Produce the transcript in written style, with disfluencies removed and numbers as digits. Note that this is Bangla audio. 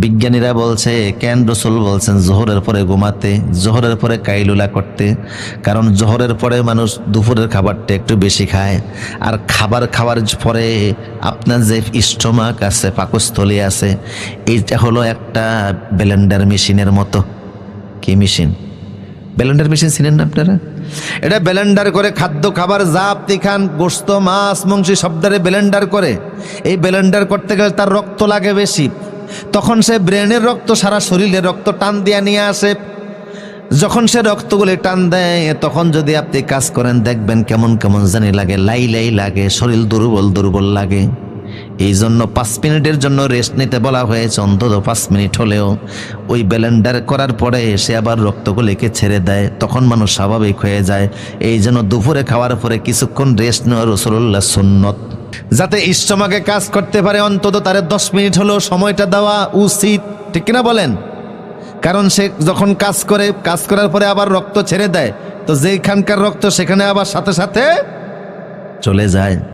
বিজ্ঞানীরা বলছে কেন রাসূল বলছেন জোহরের পরে ঘুমাতে, জোহরের পরে কাইলুলা করতে। কারণ জোহরের পরে মানুষ দুপুরের খাবারটা একটু বেশি খায়, আর খাবার খাওয়ার পরে আপনার যে স্টোমাক আছে, পাকস্থলী আছে, এইটা হলো একটা ব্লেন্ডার মেশিনের মতো। কি মেশিন? ব্লেন্ডার মেশিন চিনেন না আপনারা? এটা ব্লেন্ডার করে খাদ্য খাবার যা আপনি খান, গোশত, মাছ, মাংস সবটারে ব্লেন্ডার করে। এই ব্লেন্ডার করতে গেলে তার রক্ত লাগে বেশি, তখন সে ব্রেনের রক্ত সারা শরীরে রক্ত টান দিয়ে নিয়ে আসে। যখন সে রক্তগুলি টান দেয়, তখন যদি আপনি কাজ করেন দেখবেন কেমন কেমন জানি লাগে, লাই লাই লাগে, শরীর দুর্বল দুর্বল লাগে। এই জন্য 5 মিনিটের জন্য রেস্ট নিতে বলা হয়েছে, অন্তত 5 মিনিট হলেও। ওই ব্লেন্ডার করার পরে সে আবার রক্তগুলিকে ছেড়ে দেয়, তখন মানুষ স্বাভাবিক হয়ে যায়। এই জন্য দুপুরে খাওয়ার পরে কিছুক্ষণ রেস্ট নেওয়া রাসূলুল্লাহ সুন্নত, যাতে স্টোমাকে কাজ করতে পারে। অন্তত তারে 10 মিনিট হলেও সময়টা দেওয়া উচিত, ঠিক কিনা বলেন? কারণ সে যখন কাজ করে, কাজ করার পরে আবার রক্ত ছেড়ে দেয়, তো যেখানকার রক্ত সেখানে আবার সাথে সাথে চলে যায়।